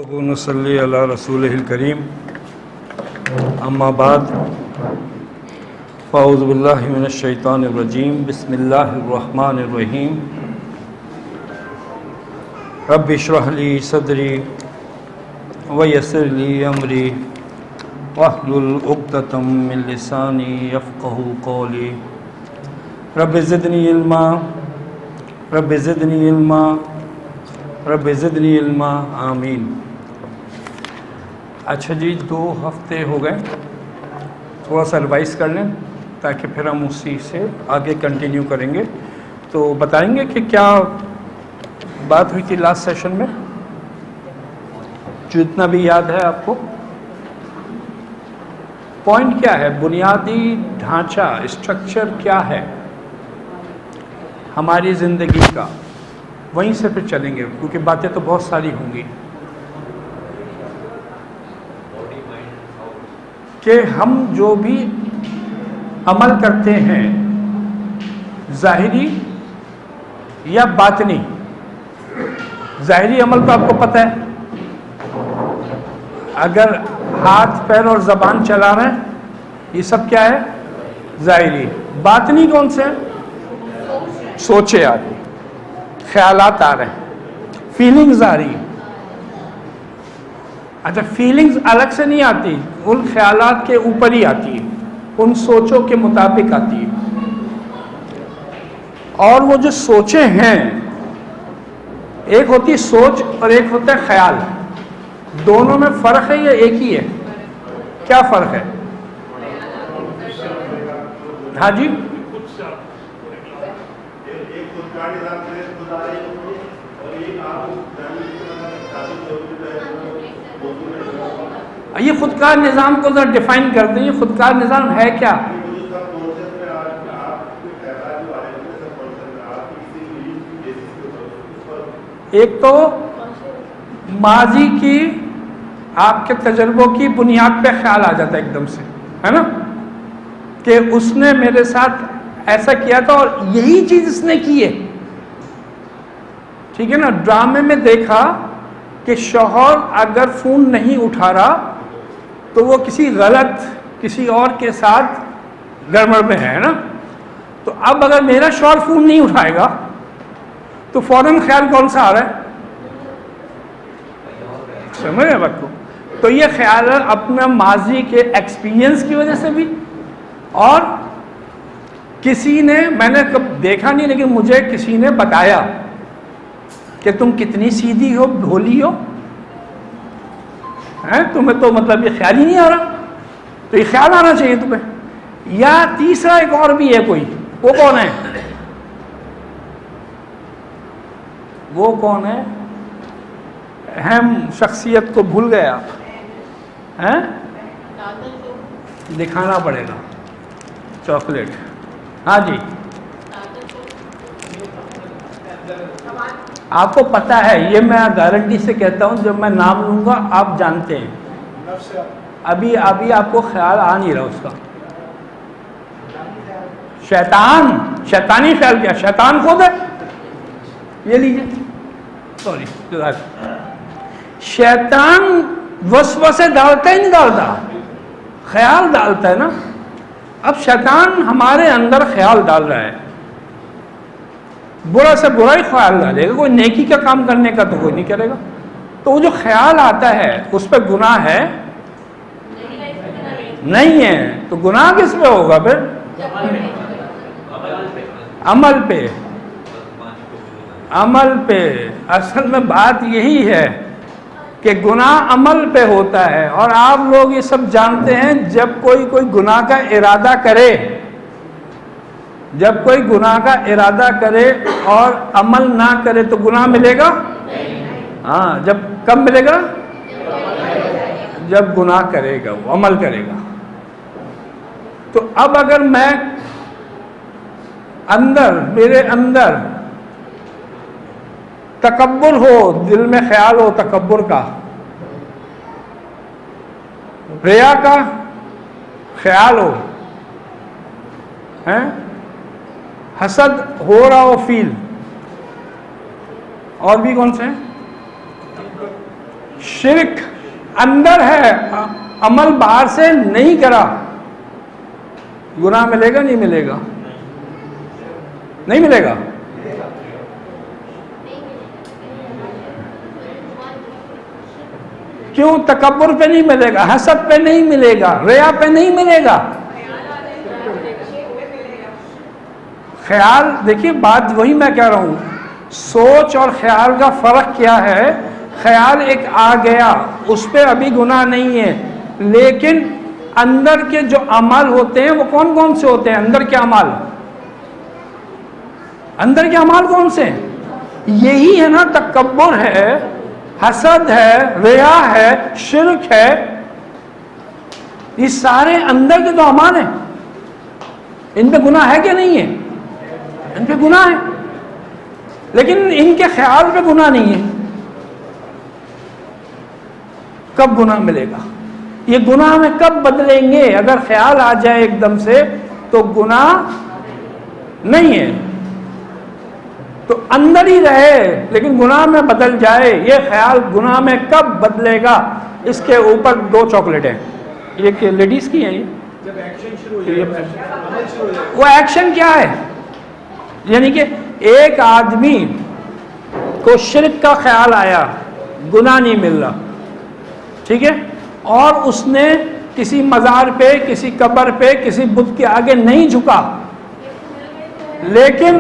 نصلی علی رسول الکریم اما بعد فاعوذ باللہ من الشیطان الرجیم بسم اللہ الرحمن الرحیم رب اشرح لی صدری ویسر لی امری واحلل عقدۃ من لسانی یفقہوا قولی رب زدنی علما رب زدنی علما رب زدنی علما آمین۔ اچھا جی، 2 ہفتے ہو گئے، تھوڑا سا ریوائز کر لیں تاکہ پھر ہم اسی سے آگے کنٹینیو کریں گے۔ تو بتائیں گے کہ کیا بات ہوئی تھی لاسٹ سیشن میں، جو اتنا بھی یاد ہے آپ کو؟ پوائنٹ کیا ہے، بنیادی ڈھانچہ، اسٹرکچر کیا ہے ہماری زندگی کا، وہیں سے پھر چلیں گے کیونکہ باتیں تو بہت ساری ہوں گی کہ ہم جو بھی عمل کرتے ہیں ظاہری یا باطنی۔ ظاہری عمل تو آپ کو پتہ ہے، اگر ہاتھ پیر اور زبان چلا رہے ہیں یہ سب کیا ہے، ظاہری۔ باطنی کون سے ہیں؟ سوچے آ رہی، خیالات آ رہے ہیں، فیلنگز آ رہی ہیں۔ اچھا، فیلنگز الگ سے نہیں آتی، ان خیالات کے اوپر ہی آتی ہے، ان سوچوں کے مطابق آتی ہے۔ اور وہ جو سوچیں ہیں، ایک ہوتی سوچ اور ایک ہوتا ہے خیال، دونوں میں فرق ہے یا ایک ہی ہے؟ کیا فرق ہے؟ ہاں جی، یہ خودکار نظام کو ذرا ڈیفائن کر دیں، یہ خودکار نظام ہے کیا؟ ایک تو ماضی کی آپ کے تجربوں کی بنیاد پہ خیال آ جاتا ہے ایک دم سے، ہے نا، کہ اس نے میرے ساتھ ایسا کیا تھا اور یہی چیز اس نے کی ہے، ٹھیک ہے نا۔ ڈرامے میں دیکھا کہ شوہر اگر فون نہیں اٹھا رہا تو وہ کسی اور کے ساتھ گڑبڑ میں ہے نا۔ تو اب اگر میرا شوہر فون نہیں اٹھائے گا تو فوراً خیال کون سا آ رہا ہے؟ سمجھ رہے بات کو؟ تو یہ خیال ہے اپنا ماضی کے ایکسپیرینس کی وجہ سے بھی، اور کسی نے، میں نے کب دیکھا نہیں لیکن مجھے کسی نے بتایا کہ تم کتنی سیدھی ہو، بھولی ہو، تمہیں تو مطلب یہ خیال ہی نہیں آ رہا، تو یہ خیال آنا چاہیے تمہیں۔ یا تیسرا ایک اور بھی ہے کوئی، وہ کون ہے؟ وہ کون ہے؟ اہم شخصیت کو بھول گئے آپ، دکھانا پڑے گا، چاکلیٹ۔ ہاں جی، آپ کو پتہ ہے، یہ میں گارنٹی سے کہتا ہوں، جب میں نام لوں گا آپ جانتے ہیں۔ ابھی آپ کو خیال آ نہیں رہا اس کا۔ شیطانی خیال کیا؟ شیطان خود ہے، یہ لیجیے، سوری، شیطان وسوسے ڈالتا ہی نہیں ڈالتا، خیال ڈالتا ہے نا۔ اب شیطان ہمارے اندر خیال ڈال رہا ہے، برا سے برا ہی خیال ڈالے گا، کوئی نیکی کا کام کرنے کا تو کوئی نہیں کرے گا۔ تو وہ جو خیال آتا ہے اس پہ گناہ ہے نہیں ہے، تو گناہ کس پہ ہوگا پھر؟ عمل پہ، عمل پہ۔ اصل میں بات یہی ہے کہ گناہ عمل پہ ہوتا ہے، اور آپ لوگ یہ سب جانتے ہیں، جب کوئی گناہ کا ارادہ کرے، جب کوئی گناہ کا ارادہ کرے اور عمل نہ کرے تو گناہ ملے گا؟ ہاں، جب کب ملے گا؟ جب گناہ کرے گا، وہ عمل کرے گا۔ تو اب اگر میں میرے اندر تکبر ہو، دل میں خیال ہو تکبر کا، ریا کا خیال ہو، حسد ہو رہا ہو فیل، اور بھی کون سے ہیں؟ شرک اندر ہے، عمل باہر سے نہیں کرا، گناہ ملے گا نہیں ملے گا؟ نہیں ملے گا۔ کیوں؟ تکبر پہ نہیں ملے گا، حسد پہ نہیں ملے گا، ریا پہ نہیں ملے گا۔ خیال، دیکھیے بات وہی میں کہہ رہا ہوں، سوچ اور خیال کا فرق کیا ہے؟ خیال ایک آ گیا، اس پہ ابھی گناہ نہیں ہے، لیکن اندر کے جو اعمال ہوتے ہیں وہ کون کون سے ہوتے ہیں؟ اندر کے اعمال، اندر کے اعمال کون سے ہیں؟ یہی ہے نا، تکبر ہے، حسد ہے، ریا ہے، شرک ہے، یہ سارے اندر کے تو اعمال ہیں۔ ان پہ گناہ ہے کہ نہیں ہے؟ ان پہ گناہ ہے، لیکن ان کے خیال پہ گناہ نہیں ہے۔ کب گناہ ملے گا؟ یہ گناہ میں کب بدلیں گے؟ اگر خیال آ جائے ایک دم سے تو گناہ نہیں ہے، تو اندر ہی رہے لیکن گناہ میں بدل جائے، یہ خیال گناہ میں کب بدلے گا؟ اس کے اوپر 2 چاکلیٹیں، یہ کہ لیڈیز کی ہیں، یہ جب ایکشن شروع ہو جائے، عمل شروع ہو جائے۔ وہ ایکشن کیا ہے؟ یعنی کہ ایک آدمی کو شرک کا خیال آیا، گناہ نہیں مل رہا، ٹھیک ہے، اور اس نے کسی مزار پہ، کسی قبر پہ، کسی بت کے آگے نہیں جھکا، لیکن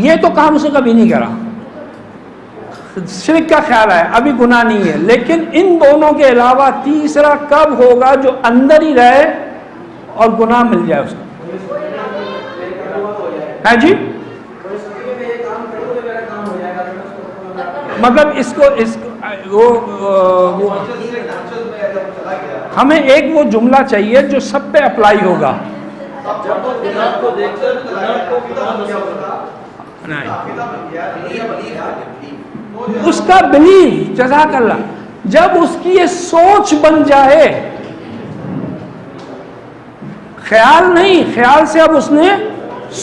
یہ تو کام اسے کبھی نہیں کرا، شرک کا خیال آیا، ابھی گناہ نہیں ہے، لیکن ان دونوں کے علاوہ تیسرا کب ہوگا جو اندر ہی رہے اور گناہ مل جائے اس کو؟ ہے جی، مطلب اس کو ہمیں ایک وہ جملہ چاہیے جو سب پہ اپلائی ہوگا۔ اس کا بلیف، جزاک اللہ، جب اس کی یہ سوچ بن جائے، خیال نہیں، خیال سے اب اس نے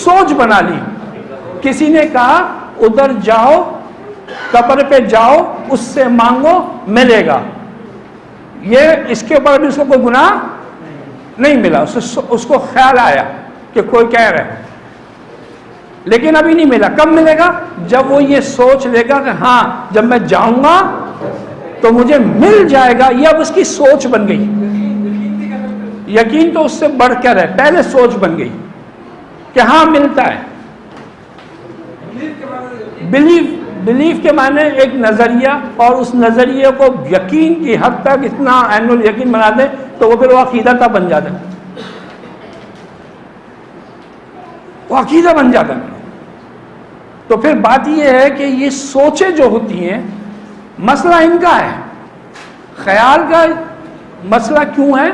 سوچ بنا لی، کسی نے کہا ادھر جاؤ، قبر پہ جاؤ، اس سے مانگو ملے گا، یہ اس کے اوپر ابھی اس کو کوئی گناہ نہیں ملا، اس کو خیال آیا کہ کوئی کہہ رہا ہے، لیکن ابھی نہیں ملا۔ کب ملے گا؟ جب وہ یہ سوچ لے گا کہ ہاں جب میں جاؤں گا تو مجھے مل جائے گا، یہ اب اس کی سوچ بن گئی۔ یقین تو اس سے بڑھ کر ہے، پہلے سوچ بن گئی کہ ہاں ملتا ہے۔ بلیف کے معنی ایک نظریہ، اور اس نظریے کو یقین کی حد تک اتنا عین الیقین بنا دیں تو وہ پھر وہ عقیدہ تک بن جاتا ہے، وہ عقیدہ بن جاتا ہے۔ تو پھر بات یہ ہے کہ یہ سوچیں جو ہوتی ہیں، مسئلہ ان کا ہے، خیال کا مسئلہ کیوں ہے؟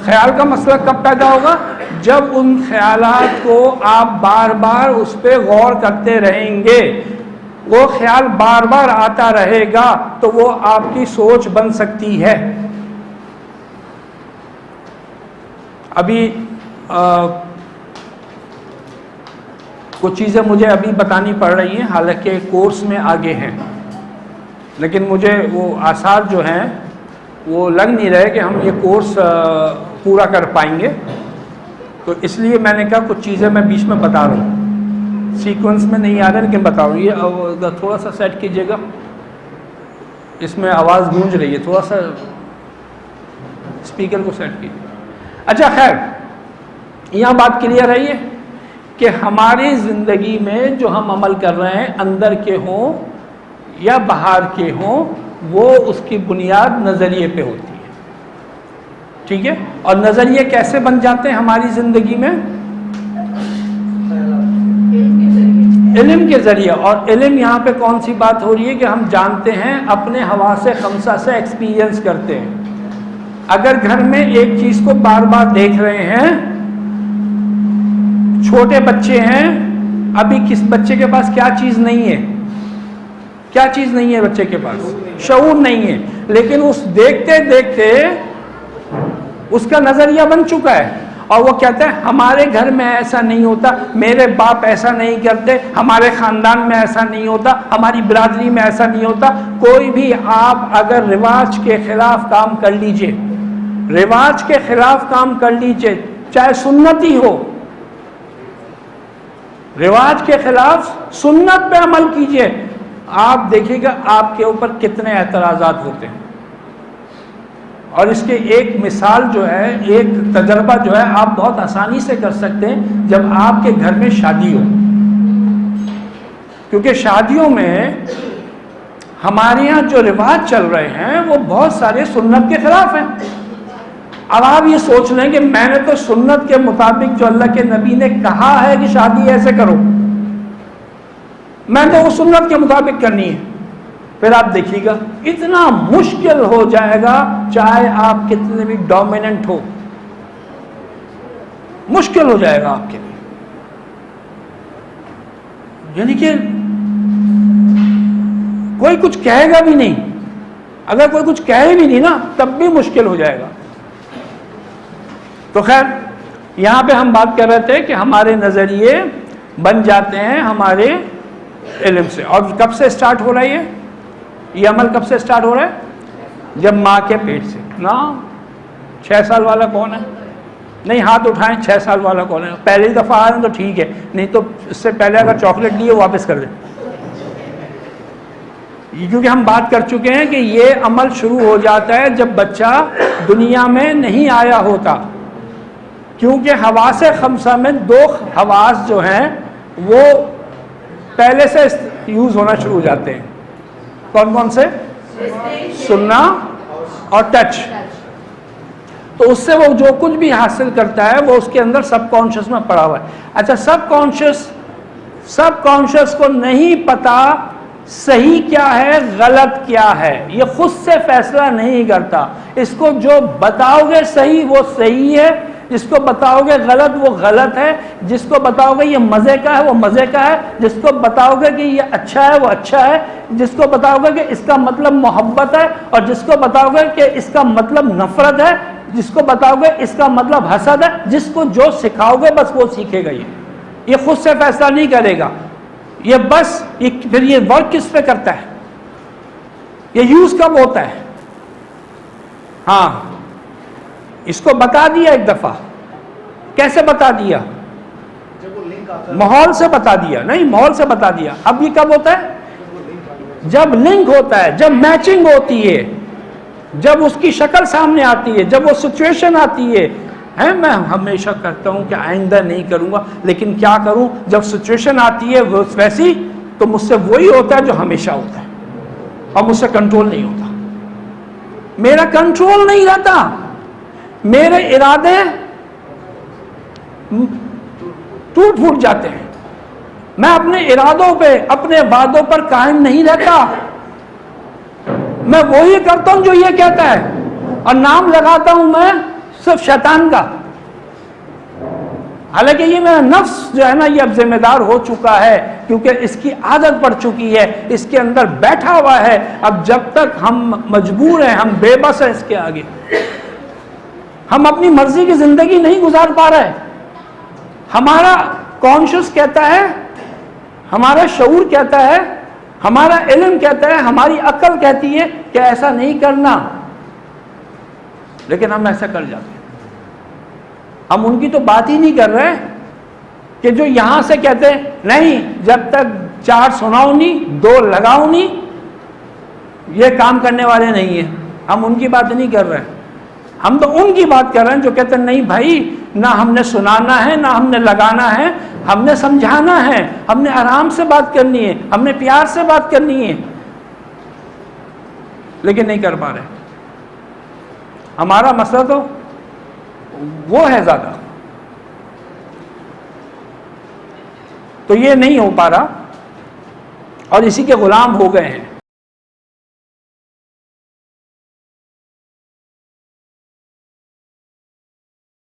خیال کا مسئلہ کب پیدا ہوگا؟ جب ان خیالات کو آپ بار بار اس پہ غور کرتے رہیں گے، وہ خیال بار بار آتا رہے گا تو وہ آپ کی سوچ بن سکتی ہے۔ ابھی کچھ چیزیں مجھے ابھی بتانی پڑ رہی ہیں، حالانکہ کورس میں آگے ہیں، لیکن مجھے وہ آثار جو ہیں وہ لگ نہیں رہے کہ ہم یہ کورس پورا کر پائیں گے، تو اس لیے میں نے کہا کچھ چیزیں میں بیچ میں بتا رہا ہوں، سیکوینس میں نہیں آ رہا لیکن بتا رہا ہوں۔ یہ تھوڑا سا سیٹ کیجیے گا، اس میں آواز گونج رہی ہے، تھوڑا سا اسپیکر کو سیٹ کیجیے۔ اچھا خیر، یہاں بات کلیئر ہے یہ کہ ہماری زندگی میں جو ہم عمل کر رہے ہیں، اندر کے ہوں یا باہر کے ہوں، وہ اس کی بنیاد نظریے پہ ہوتی ہے، ٹھیک ہے؟ اور نظریے کیسے بن جاتے ہیں ہماری زندگی میں؟ علم کے ذریعے۔ اور علم یہاں پہ کون سی بات ہو رہی ہے کہ ہم جانتے ہیں، اپنے حواس خمسہ سے ایکسپیرینس کرتے ہیں۔ اگر گھر میں ایک چیز کو بار بار دیکھ رہے ہیں، چھوٹے بچے ہیں، ابھی کس بچے کے پاس کیا چیز نہیں ہے؟ کیا چیز نہیں ہے بچے کے پاس؟ شعور نہیں ہے، لیکن اس دیکھتے دیکھتے اس کا نظریہ بن چکا ہے، اور وہ کہتے ہیں ہمارے گھر میں ایسا نہیں ہوتا، میرے باپ ایسا نہیں کرتے، ہمارے خاندان میں ایسا نہیں ہوتا، ہماری برادری میں ایسا نہیں ہوتا۔ کوئی بھی آپ اگر رواج کے خلاف کام کر لیجئے، رواج کے خلاف کام کر لیجئے، چاہے سنت ہی ہو، رواج کے خلاف سنت پہ عمل کیجئے، آپ دیکھیے گا آپ کے اوپر کتنے اعتراضات ہوتے ہیں۔ اور اس کے ایک مثال جو ہے، ایک تجربہ جو ہے آپ بہت آسانی سے کر سکتے ہیں جب آپ کے گھر میں شادی ہو، کیونکہ شادیوں میں ہمارے یہاں جو رواج چل رہے ہیں وہ بہت سارے سنت کے خلاف ہیں۔ اب آپ یہ سوچ لیں کہ میں نے تو سنت کے مطابق جو اللہ کے نبی نے کہا ہے کہ شادی ایسے کرو، میں تو وہ سنت کے مطابق کرنی ہے، پھر آپ دیکھیے گا اتنا مشکل ہو جائے گا، چاہے آپ کتنے بھی ڈومیننٹ ہو، مشکل ہو جائے گا آپ کے لیے۔ یعنی کہ کوئی کچھ کہے گا بھی نہیں، اگر کوئی کچھ کہے بھی نہیں نا تب بھی مشکل ہو جائے گا۔ تو خیر یہاں پہ ہم بات کر رہے تھے کہ ہمارے نظریے بن جاتے ہیں ہمارے علم سے۔ اور کب سے سٹارٹ ہو رہا ہے یہ عمل کب سے سٹارٹ ہو رہا ہے؟ جب ماں کے پیٹ سے نا۔ 6 سال والا کون ہے؟ نہیں ہاتھ اٹھائیں، 6 سال والا کون ہے؟ پہلی دفعہ آ رہے ہیں تو ٹھیک ہے، نہیں تو اس سے پہلے اگر چاکلیٹ لیے واپس کر دیں، کیونکہ ہم بات کر چکے ہیں کہ یہ عمل شروع ہو جاتا ہے جب بچہ دنیا میں نہیں آیا ہوتا، کیونکہ حواس خمسہ میں 2 حواس جو ہیں وہ پہلے سے یوز ہونا شروع ہو جاتے ہیں۔ کون کون سے؟ سننا اور ٹچ۔ تو اس سے وہ جو کچھ بھی حاصل کرتا ہے وہ اس کے اندر سب کانشیس میں پڑا ہوا ہے۔ اچھا سب کانشیس کو نہیں پتا صحیح کیا ہے غلط کیا ہے، یہ خود سے فیصلہ نہیں کرتا۔ اس کو جو بتاؤ گے صحیح وہ صحیح ہے، جس کو بتاؤ گے غلط وہ غلط ہے، جس کو بتاؤ گے یہ مزے کا ہے وہ مزے کا ہے، جس کو بتاؤ گے کہ یہ اچھا ہے وہ اچھا ہے، جس کو بتاؤ گے کہ اس کا مطلب محبت ہے، اور جس کو بتاؤ گے کہ اس کا مطلب نفرت ہے، جس کو بتاؤ گے اس کا مطلب حسد ہے، جس کو جو سکھاؤ گے بس وہ سیکھے گا۔ یہ خود سے فیصلہ نہیں کرے گا، یہ بس پھر یہ ورک کس پہ کرتا ہے، یہ یوز کب ہوتا ہے؟ ہاں اس کو بتا دیا ایک دفعہ، کیسے بتا دیا؟ ماحول سے بتا دیا، نہیں ماحول سے بتا دیا۔ اب یہ کب ہوتا ہے؟ جب لنک ہوتا ہے، جب میچنگ ہوتی ہے، جب اس کی شکل سامنے آتی ہے، جب وہ سچویشن آتی ہے۔ میں ہمیشہ کرتا ہوں کہ آئندہ نہیں کروں گا، لیکن کیا کروں جب سچویشن آتی ہے وہ ویسی، تو مجھ سے وہی ہوتا ہے جو ہمیشہ ہوتا ہے، اور مجھ سے کنٹرول نہیں ہوتا، میرا کنٹرول نہیں رہتا، میرے ارادے ٹوٹ پھوٹ جاتے ہیں، میں اپنے ارادوں پہ اپنے وعدوں پر قائم نہیں رہتا، میں وہی کرتا ہوں جو یہ کہتا ہے، اور نام لگاتا ہوں میں صرف شیطان کا، حالانکہ یہ میرا نفس جو ہے نا یہ اب ذمہ دار ہو چکا ہے، کیونکہ اس کی عادت پڑ چکی ہے، اس کے اندر بیٹھا ہوا ہے۔ اب جب تک ہم مجبور ہیں، ہم بے بس ہیں اس کے آگے، ہم اپنی مرضی کی زندگی نہیں گزار پا رہے۔ ہمارا کانشیس کہتا ہے، ہمارا شعور کہتا ہے، ہمارا علم کہتا ہے، ہماری عقل کہتی ہے کہ ایسا نہیں کرنا، لیکن ہم ایسا کر جاتے ہیں۔ ہم ان کی تو بات ہی نہیں کر رہے کہ جو یہاں سے کہتے ہیں نہیں جب تک 4 سناؤ نہیں 2 لگاؤ نہیں، یہ کام کرنے والے نہیں ہیں، ہم ان کی بات نہیں کر رہے، ہم تو ان کی بات کر رہے ہیں جو کہتے ہیں نہیں بھائی، نہ ہم نے سنانا ہے نہ ہم نے لگانا ہے، ہم نے سمجھانا ہے، ہم نے آرام سے بات کرنی ہے، ہم نے پیار سے بات کرنی ہے، لیکن نہیں کر پا رہے۔ ہمارا مسئلہ تو وہ ہے زیادہ، تو یہ نہیں ہو پا رہا، اور اسی کے غلام ہو گئے ہیں۔